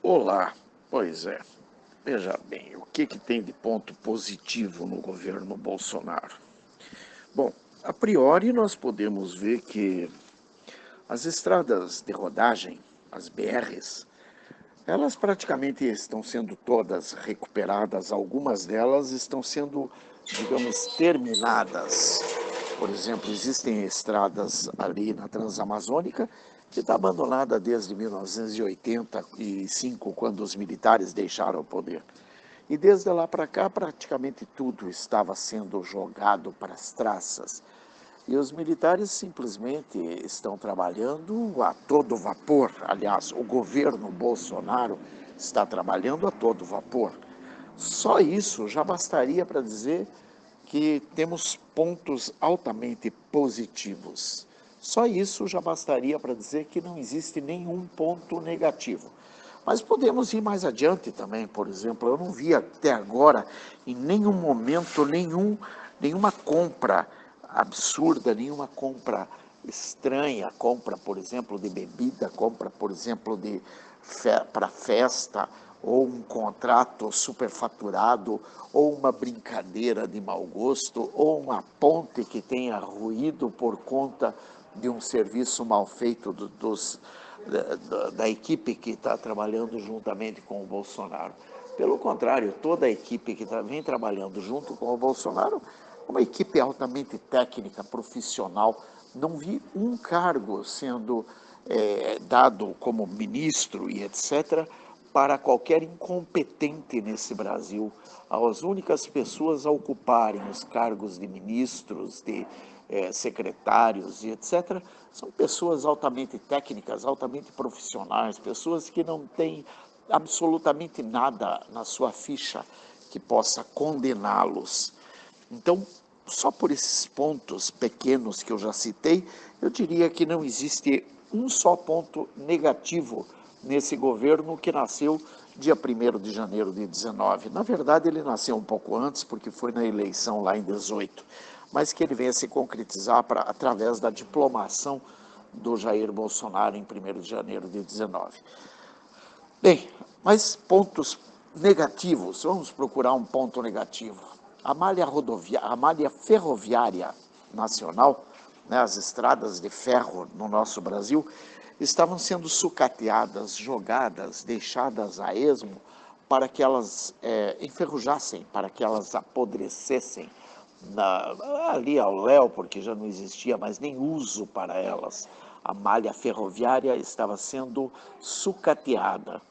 Olá, pois é. Veja bem, o que tem de ponto positivo no governo Bolsonaro? Bom, a priori nós podemos ver que as estradas de rodagem, as BRs, elas praticamente estão sendo todas recuperadas, algumas delas estão sendo, digamos, terminadas. Por exemplo, existem estradas ali na Transamazônica que está abandonada desde 1985, quando os militares deixaram o poder. E desde lá para cá, praticamente tudo estava sendo jogado para as traças. E os militares simplesmente estão trabalhando a todo vapor. Aliás, o governo Bolsonaro está trabalhando a todo vapor. Só isso já bastaria para dizer que temos pontos altamente positivos. Só isso já bastaria para dizer que não existe nenhum ponto negativo. Mas podemos ir mais adiante também, por exemplo, eu não vi até agora, em nenhum momento, nenhuma compra absurda, nenhuma compra estranha, compra, por exemplo, de bebida, compra, por exemplo, para festa, ou um contrato superfaturado, ou uma brincadeira de mau gosto, ou uma ponte que tenha ruído por conta de um serviço mal feito da equipe que está trabalhando juntamente com o Bolsonaro. Pelo contrário, toda a equipe que vem trabalhando junto com o Bolsonaro, uma equipe altamente técnica, profissional. Não vi um cargo sendo dado como ministro e etc., para qualquer incompetente nesse Brasil. As únicas pessoas a ocuparem os cargos de ministros, de secretários e etc., são pessoas altamente técnicas, altamente profissionais, pessoas que não têm absolutamente nada na sua ficha que possa condená-los. Então, só por esses pontos pequenos que eu já citei, eu diria que não existe um só ponto negativo nesse governo que nasceu dia 1º de janeiro de 19. Na verdade, ele nasceu um pouco antes, porque foi na eleição lá em 18, mas que ele venha se concretizar através da diplomação do Jair Bolsonaro em 1º de janeiro de 19. Bem, mas pontos negativos, vamos procurar um ponto negativo. A malha ferroviária nacional, né, as estradas de ferro no nosso Brasil, estavam sendo sucateadas, jogadas, deixadas a esmo para que elas enferrujassem, para que elas apodrecessem ali ao léu, porque já não existia mais nem uso para elas. A malha ferroviária estava sendo sucateada.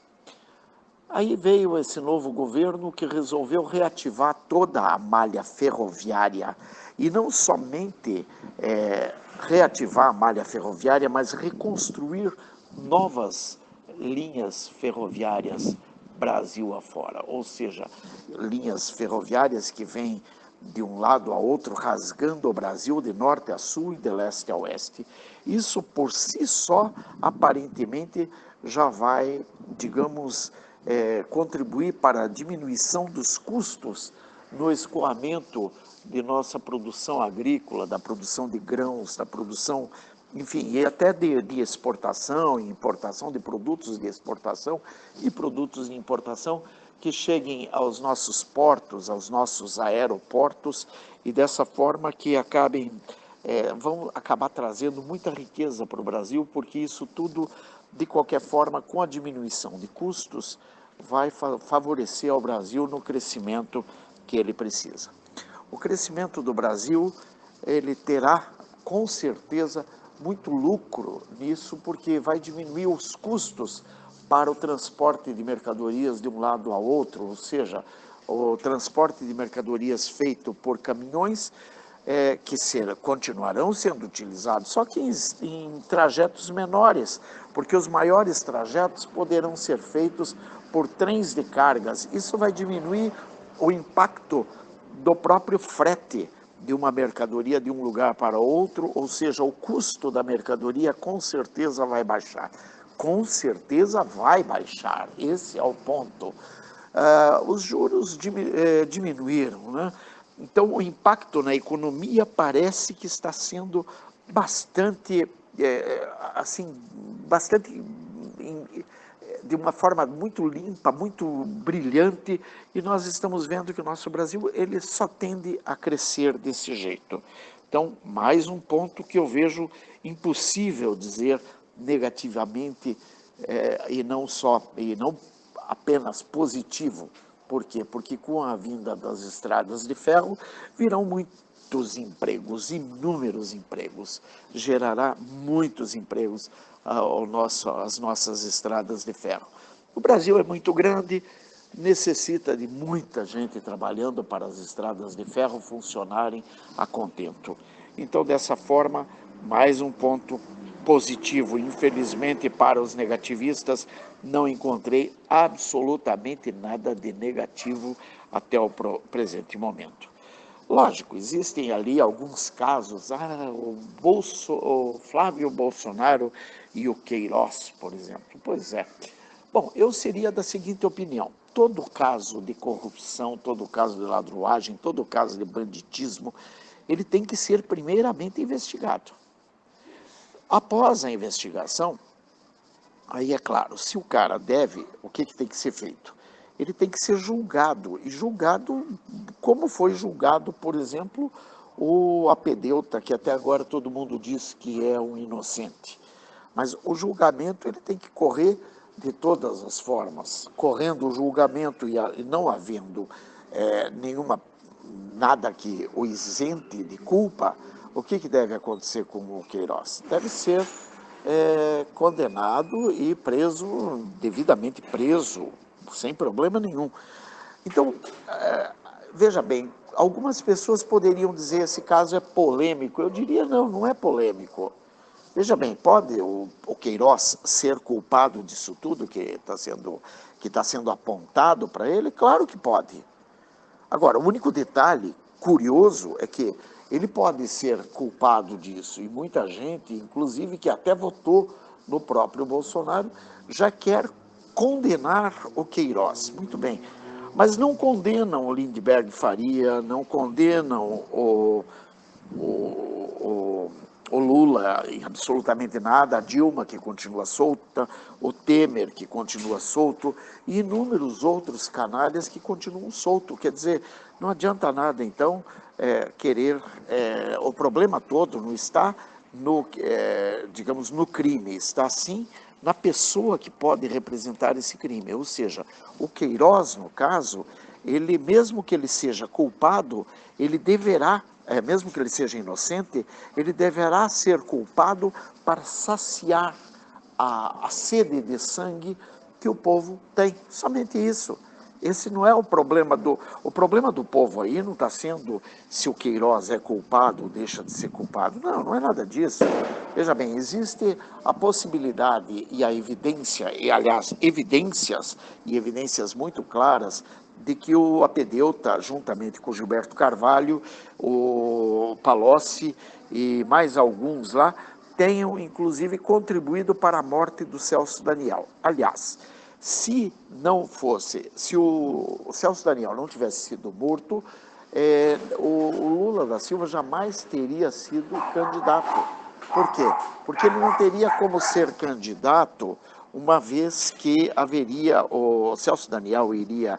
Aí veio esse novo governo que resolveu reativar toda a malha ferroviária e não somente reativar a malha ferroviária, mas reconstruir novas linhas ferroviárias Brasil afora, ou seja, linhas ferroviárias que vêm de um lado a outro, rasgando o Brasil de norte a sul e de leste a oeste. Isso por si só, aparentemente, já vai, digamos, contribuir para a diminuição dos custos no escoamento de nossa produção agrícola, da produção de grãos, da produção, enfim, e até de exportação e importação de produtos de exportação e produtos de importação que cheguem aos nossos portos, aos nossos aeroportos e dessa forma que vão acabar trazendo muita riqueza para o Brasil, porque isso tudo, de qualquer forma, com a diminuição de custos, vai favorecer ao Brasil no crescimento que ele precisa. O crescimento do Brasil, ele terá, com certeza, muito lucro nisso, porque vai diminuir os custos para o transporte de mercadorias de um lado a outro, ou seja, o transporte de mercadorias feito por caminhões que continuarão sendo utilizados, só que em trajetos menores, porque os maiores trajetos poderão ser feitos por trens de cargas. Isso vai diminuir o impacto do próprio frete de uma mercadoria de um lugar para outro, ou seja, o custo da mercadoria com certeza vai baixar. Com certeza vai baixar, esse é o ponto. Os juros diminuíram, né? Então, o impacto na economia parece que está sendo bastante, de uma forma muito limpa, muito brilhante, e nós estamos vendo que o nosso Brasil ele só tende a crescer desse jeito. Então, mais um ponto que eu vejo impossível dizer negativamente e não apenas positivo. Por quê? Porque com a vinda das estradas de ferro virão muitos empregos, inúmeros empregos, gerará muitos empregos às nossas estradas de ferro. O Brasil é muito grande, necessita de muita gente trabalhando para as estradas de ferro funcionarem a contento. Então, dessa forma, mais um ponto positivo. Infelizmente, para os negativistas, não encontrei absolutamente nada de negativo até o presente momento. Lógico, existem ali alguns casos, o Flávio Bolsonaro e o Queiroz, por exemplo. Pois é. Bom, eu seria da seguinte opinião: todo caso de corrupção, todo caso de ladruagem, todo caso de banditismo, ele tem que ser primeiramente investigado. Após a investigação, aí é claro, se o cara deve, o que tem que ser feito? Ele tem que ser julgado, e julgado como foi julgado, por exemplo, o apedeuta, que até agora todo mundo diz que é um inocente. Mas o julgamento ele tem que correr de todas as formas. Correndo o julgamento e não havendo nada que o isente de culpa, o que deve acontecer com o Queiroz? Deve ser condenado e preso, devidamente preso, sem problema nenhum. Então, veja bem, algumas pessoas poderiam dizer que esse caso é polêmico. Eu diria, não, não é polêmico. Veja bem, pode o Queiroz ser culpado disso tudo que está sendo apontado para ele? Claro que pode. Agora, o único detalhe curioso é que ele pode ser culpado disso, e muita gente, inclusive que até votou no próprio Bolsonaro, já quer condenar o Queiroz. Muito bem, mas não condenam o Lindbergh Faria, não condenam o Lula em absolutamente nada, a Dilma, que continua solta, o Temer, que continua solto, e inúmeros outros canalhas que continuam soltos. Quer dizer, não adianta nada, então, querer... o problema todo não está digamos, no crime, está sim na pessoa que pode representar esse crime. Ou seja, o Queiroz, no caso, ele, mesmo que ele seja culpado, ele deverá, mesmo que ele seja inocente, ele deverá ser culpado para saciar a sede de sangue que o povo tem. Somente isso. Esse não é o problema do... O problema do povo aí não está sendo se o Queiroz é culpado ou deixa de ser culpado. Não, não é nada disso. Veja bem, existe a possibilidade e a evidência, e aliás, evidências muito claras, de que o apedeuta, juntamente com o Gilberto Carvalho, o Palocci e mais alguns lá, tenham inclusive contribuído para a morte do Celso Daniel. Aliás, se o Celso Daniel não tivesse sido morto, o Lula da Silva jamais teria sido candidato. Por quê? Porque ele não teria como ser candidato, uma vez que o Celso Daniel iria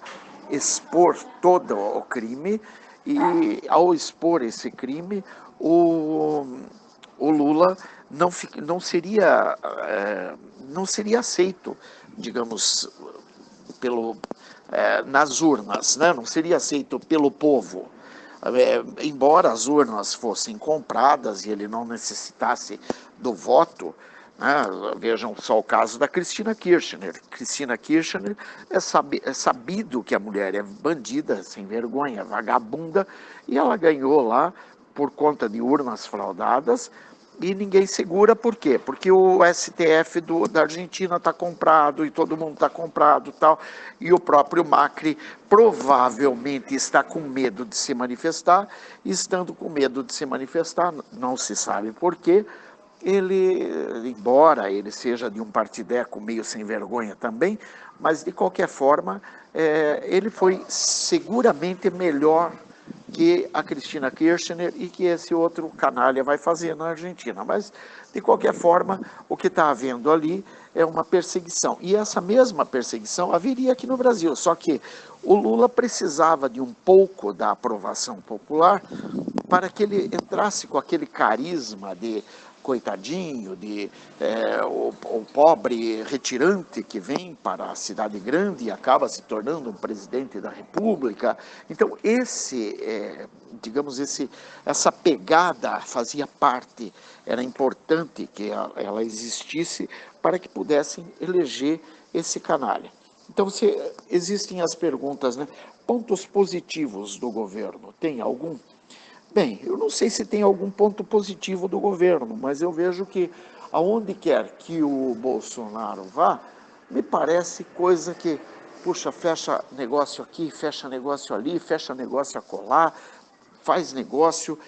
expor todo o crime, e ao expor esse crime, o Lula não seria aceito, digamos, nas urnas, né? Não seria aceito pelo povo. Embora as urnas fossem compradas e ele não necessitasse do voto, né? Vejam só o caso da Cristina Kirchner. Cristina Kirchner é sabido que a mulher é bandida, sem vergonha, vagabunda, e ela ganhou lá por conta de urnas fraudadas, e ninguém segura. Por quê? Porque o STF da Argentina está comprado, e todo mundo está comprado e tal, e o próprio Macri provavelmente está com medo de se manifestar, e estando com medo de se manifestar, não se sabe por quê, ele, embora ele seja de um partideco meio sem vergonha também, mas de qualquer forma, ele foi seguramente melhor que a Cristina Kirchner e que esse outro canalha vai fazer na Argentina. Mas, de qualquer forma, o que está havendo ali é uma perseguição. E essa mesma perseguição haveria aqui no Brasil, só que o Lula precisava de um pouco da aprovação popular para que ele entrasse com aquele carisma de coitadinho, o pobre retirante que vem para a cidade grande e acaba se tornando um presidente da República. Então, essa pegada fazia parte, era importante que ela existisse para que pudessem eleger esse canalha. Então, existem as perguntas, né? Pontos positivos do governo, tem algum? Bem, eu não sei se tem algum ponto positivo do governo, mas eu vejo que aonde quer que o Bolsonaro vá, me parece coisa que, puxa, fecha negócio aqui, fecha negócio ali, fecha negócio acolá, faz negócio,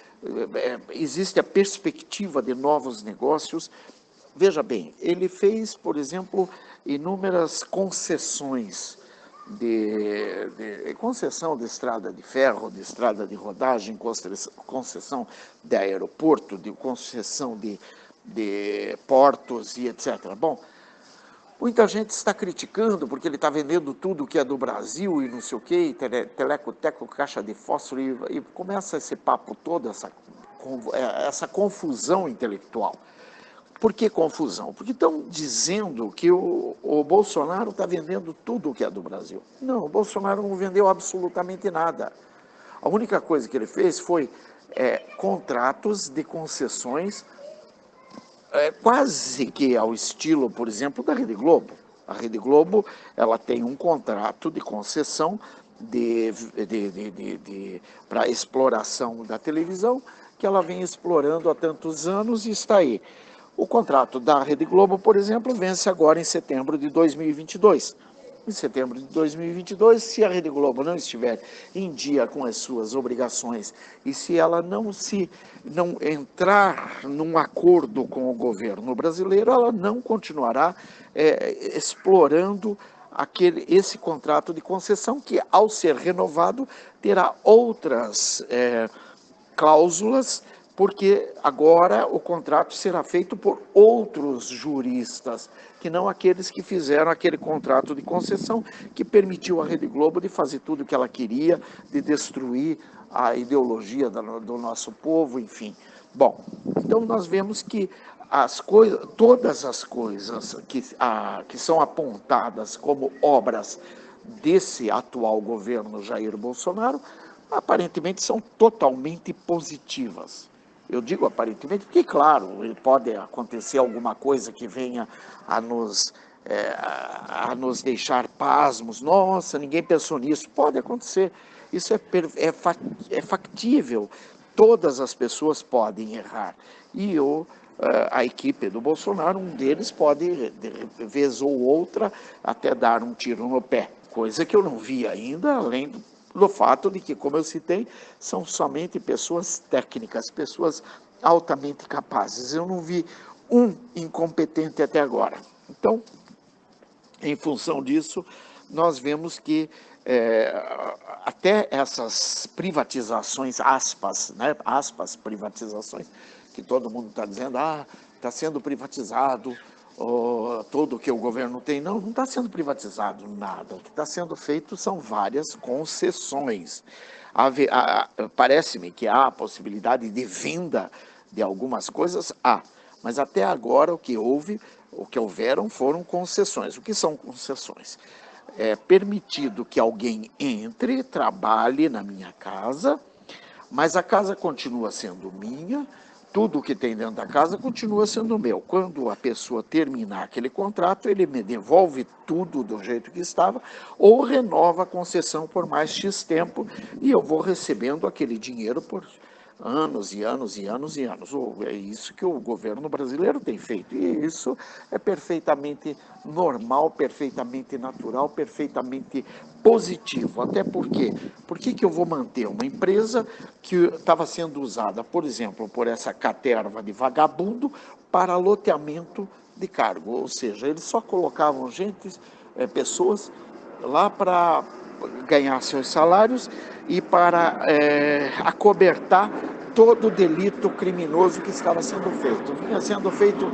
existe a perspectiva de novos negócios. Veja bem, ele fez, por exemplo, inúmeras concessões concessão de estrada de ferro, de estrada de rodagem, concessão de aeroporto, de concessão de portos e etc. Bom, muita gente está criticando porque ele está vendendo tudo que é do Brasil e não sei o quê, teleco-teco, caixa de fósforo, e começa esse papo todo, essa confusão intelectual. Por que confusão? Porque estão dizendo que o Bolsonaro está vendendo tudo o que é do Brasil. Não, o Bolsonaro não vendeu absolutamente nada. A única coisa que ele fez foi contratos de concessões quase que ao estilo, por exemplo, da Rede Globo. A Rede Globo ela tem um contrato de concessão para exploração da televisão, que ela vem explorando há tantos anos e está aí. O contrato da Rede Globo, por exemplo, vence agora em setembro de 2022. Em setembro de 2022, se a Rede Globo não estiver em dia com as suas obrigações e se ela não entrar num acordo com o governo brasileiro, ela não continuará explorando esse contrato de concessão que, ao ser renovado, terá outras cláusulas, porque agora o contrato será feito por outros juristas, que não aqueles que fizeram aquele contrato de concessão que permitiu à Rede Globo de fazer tudo o que ela queria, de destruir a ideologia do nosso povo, enfim. Bom, então nós vemos que todas as coisas que são apontadas como obras desse atual governo Jair Bolsonaro, aparentemente são totalmente positivas. Eu digo aparentemente porque, claro, pode acontecer alguma coisa que venha a nos deixar pasmos. Nossa, ninguém pensou nisso. Pode acontecer. Isso é factível. Todas as pessoas podem errar. E a equipe do Bolsonaro, um deles pode, de vez ou outra, até dar um tiro no pé. Coisa que eu não vi ainda, além do fato de que, como eu citei, são somente pessoas técnicas, pessoas altamente capazes. Eu não vi um incompetente até agora. Então, em função disso, nós vemos que até essas privatizações, aspas, né, aspas, privatizações, que todo mundo está dizendo, está sendo privatizado tudo que o governo tem. Não, não está sendo privatizado nada. O que está sendo feito são várias concessões. Parece-me que há a possibilidade de venda de algumas coisas, mas até agora o que houveram foram concessões. O que são concessões? É permitido que alguém entre, trabalhe na minha casa, mas a casa continua sendo minha, tudo que tem dentro da casa continua sendo meu. Quando a pessoa terminar aquele contrato, ele me devolve tudo do jeito que estava ou renova a concessão por mais X tempo e eu vou recebendo aquele dinheiro por anos e anos e anos e anos. É isso que o governo brasileiro tem feito. E isso é perfeitamente normal, perfeitamente natural, perfeitamente positivo. Até porque, por que eu vou manter uma empresa que estava sendo usada, por exemplo, por essa caterva de vagabundo para loteamento de cargo? Ou seja, eles só colocavam pessoas lá para ganhar seus salários e para acobertar todo o delito criminoso que estava sendo feito. Vinha sendo feito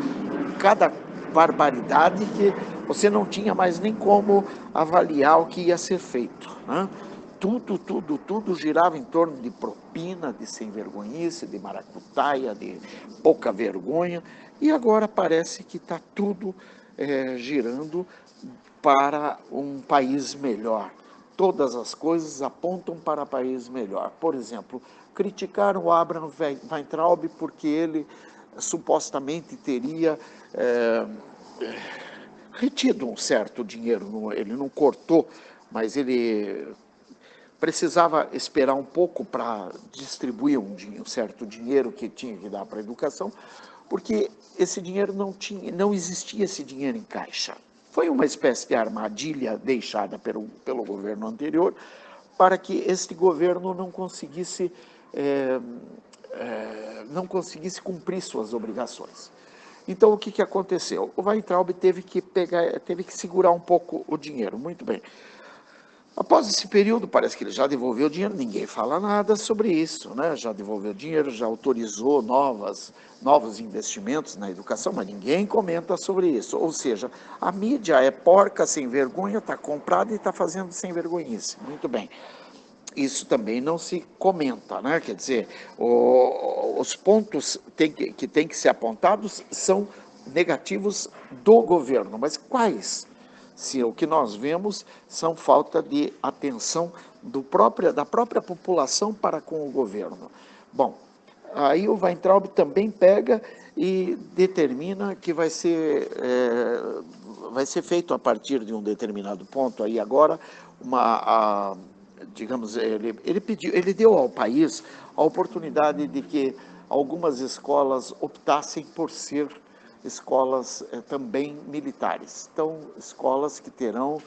cada barbaridade que você não tinha mais nem como avaliar o que ia ser feito, né? Tudo girava em torno de propina, de sem-vergonhice, de maracutaia, de pouca vergonha, e agora parece que está tudo girando para um país melhor. Todas as coisas apontam para um país melhor. Por exemplo, criticaram o Abraham Weintraub porque ele supostamente teria retido um certo dinheiro, ele não cortou, mas ele precisava esperar um pouco para distribuir um certo dinheiro que tinha que dar para a educação, porque esse dinheiro não existia esse dinheiro em caixa. Foi uma espécie de armadilha deixada pelo governo anterior para que este governo não conseguisse cumprir suas obrigações. Então, o que aconteceu? O Weintraub teve que segurar um pouco o dinheiro. Muito bem. Após esse período, parece que ele já devolveu o dinheiro, ninguém fala nada sobre isso, né? Já devolveu o dinheiro, já autorizou novos investimentos na educação, mas ninguém comenta sobre isso. Ou seja, a mídia é porca, sem vergonha, está comprada e está fazendo sem vergonhice. Muito bem. Isso também não se comenta, né? Quer dizer, os pontos que têm que ser apontados são negativos do governo, mas quais? Se o que nós vemos são falta de atenção da própria população para com o governo. Bom, aí o Weintraub também pega e determina que vai ser feito a partir de um determinado ponto aí agora digamos, ele deu ao país a oportunidade de que algumas escolas optassem por ser escolas também militares. Então, escolas que terão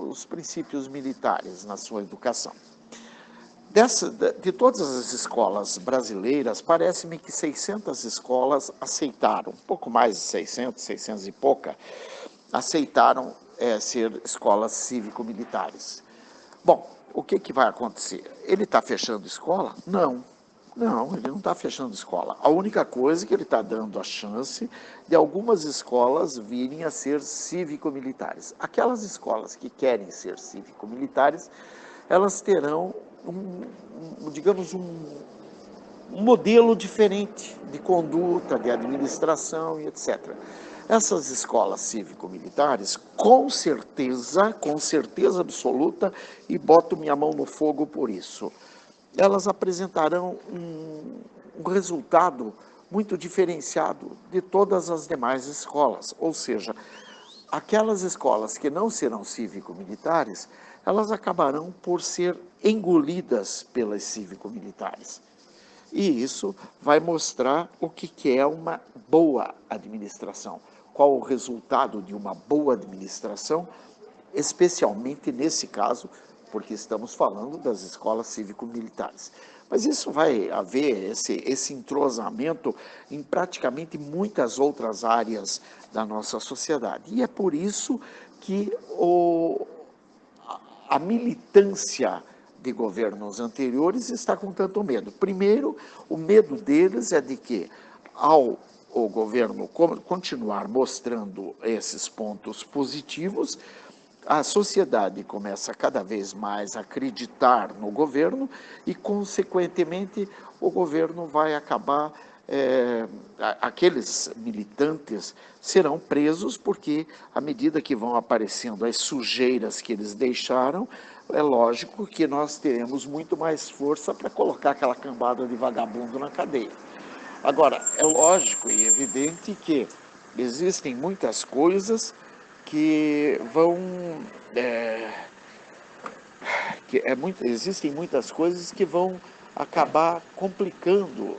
os princípios militares na sua educação. De todas as escolas brasileiras, parece-me que 600 escolas aceitaram, um pouco mais de 600 e pouca, aceitaram ser escolas cívico-militares. Bom, o que vai acontecer? Ele está fechando escola? Não, ele não está fechando escola. A única coisa é que ele está dando a chance de algumas escolas virem a ser cívico-militares. Aquelas escolas que querem ser cívico-militares, elas terão digamos, um modelo diferente de conduta, de administração e etc. Essas escolas cívico-militares, com certeza absoluta, e boto minha mão no fogo por isso, elas apresentarão um resultado muito diferenciado de todas as demais escolas. Ou seja, aquelas escolas que não serão cívico-militares, elas acabarão por ser engolidas pelas cívico-militares. E isso vai mostrar o que é uma boa administração, qual o resultado de uma boa administração, especialmente nesse caso, porque estamos falando das escolas cívico-militares. Mas isso vai haver, esse entrosamento, em praticamente muitas outras áreas da nossa sociedade. E é por isso que a militância de governos anteriores está com tanto medo. Primeiro, o medo deles é de que, ao o governo continuar mostrando esses pontos positivos, a sociedade começa cada vez mais a acreditar no governo e, consequentemente, o governo vai acabar, aqueles militantes serão presos porque, à medida que vão aparecendo as sujeiras que eles deixaram, é lógico que nós teremos muito mais força para colocar aquela cambada de vagabundo na cadeia. Agora, é lógico e evidente que existem muitas coisas que vão... existem muitas coisas que vão acabar complicando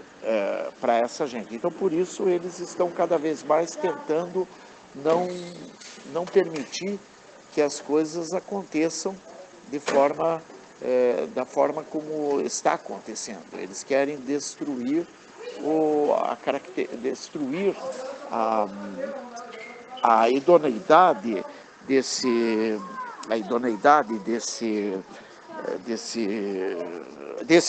para essa gente. Então, por isso, eles estão cada vez mais tentando não permitir que as coisas aconteçam da forma como está acontecendo. Eles querem destruir a idoneidade a idoneidade desse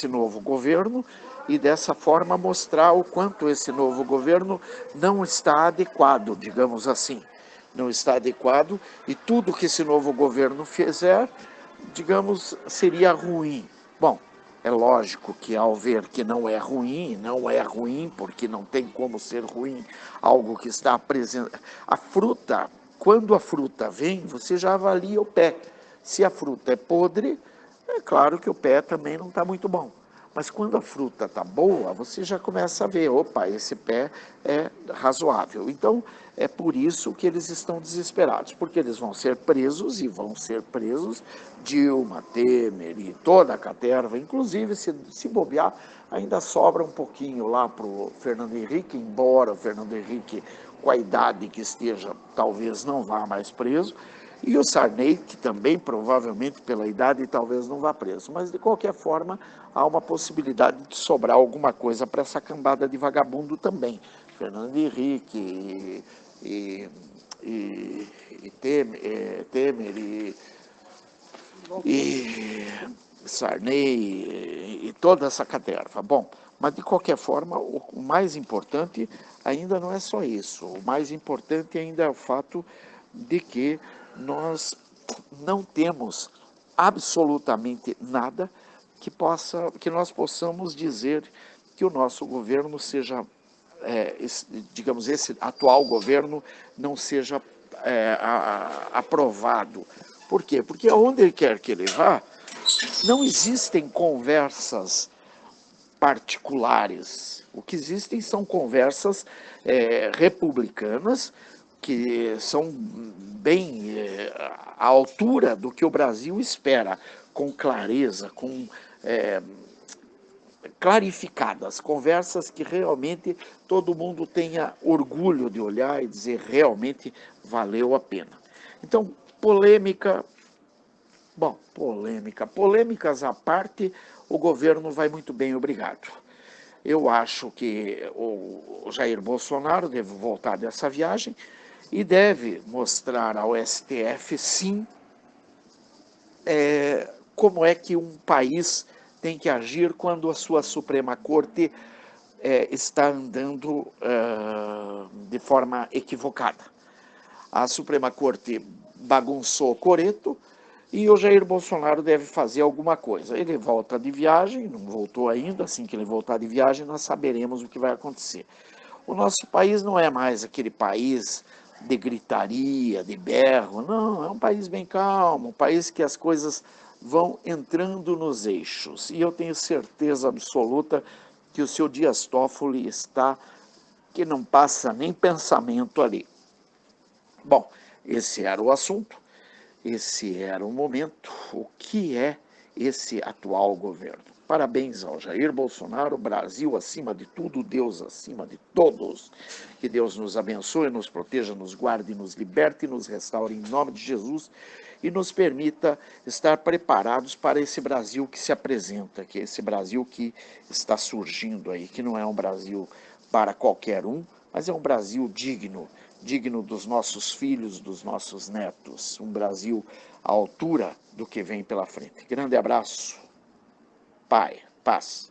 novo governo e dessa forma mostrar o quanto esse novo governo não está adequado, digamos assim. Não está adequado e tudo que esse novo governo fizer, digamos, seria ruim. Bom, é lógico que ao ver que não é ruim porque não tem como ser ruim algo que está apresentado. A fruta, quando a fruta vem, você já avalia o pé. Se a fruta é podre, é claro que o pé também não está muito bom. Mas quando a fruta está boa, você já começa a ver, opa, esse pé é razoável. Então, é por isso que eles estão desesperados, porque eles vão ser presos, e vão ser presos Dilma, Temer e toda a caterva, inclusive, se bobear, ainda sobra um pouquinho lá para o Fernando Henrique, embora o Fernando Henrique, com a idade que esteja, talvez não vá mais preso, e o Sarney, que também provavelmente pela idade talvez não vá preso. Mas de qualquer forma, há uma possibilidade de sobrar alguma coisa para essa cambada de vagabundo também. Fernando Henrique e Temer e Sarney e toda essa caterva. Bom, mas de qualquer forma, o mais importante ainda não é só isso. O mais importante ainda é o fato de que nós não temos absolutamente nada que nós possamos dizer que o nosso governo seja, digamos, esse atual governo não seja aprovado. Por quê? Porque aonde quer que ele vá, não existem conversas particulares. O que existem são conversas republicanas que são bem à altura do que o Brasil espera, com clareza, com clarificadas, conversas que realmente todo mundo tenha orgulho de olhar e dizer realmente valeu a pena. Então, polêmicas à parte, o governo vai muito bem, obrigado. Eu acho que o Jair Bolsonaro deve voltar dessa viagem e deve mostrar ao STF, sim, como é que um país tem que agir quando a sua Suprema Corte está andando de forma equivocada. A Suprema Corte bagunçou o coreto e o Jair Bolsonaro deve fazer alguma coisa. Ele volta de viagem, não voltou ainda, assim que ele voltar de viagem nós saberemos o que vai acontecer. O nosso país não é mais aquele país de gritaria, de berro, não, é um país bem calmo, um país que as coisas vão entrando nos eixos. E eu tenho certeza absoluta que o seu Dias Toffoli está, que não passa nem pensamento ali. Bom, esse era o assunto, esse era o momento. O que é esse atual governo? Parabéns ao Jair Bolsonaro, Brasil acima de tudo, Deus acima de todos. Que Deus nos abençoe, nos proteja, nos guarde, nos liberte, nos restaure em nome de Jesus e nos permita estar preparados para esse Brasil que se apresenta, que é esse Brasil que está surgindo aí, que não é um Brasil para qualquer um, mas é um Brasil digno, digno dos nossos filhos, dos nossos netos, um Brasil à altura do que vem pela frente. Grande abraço, paz.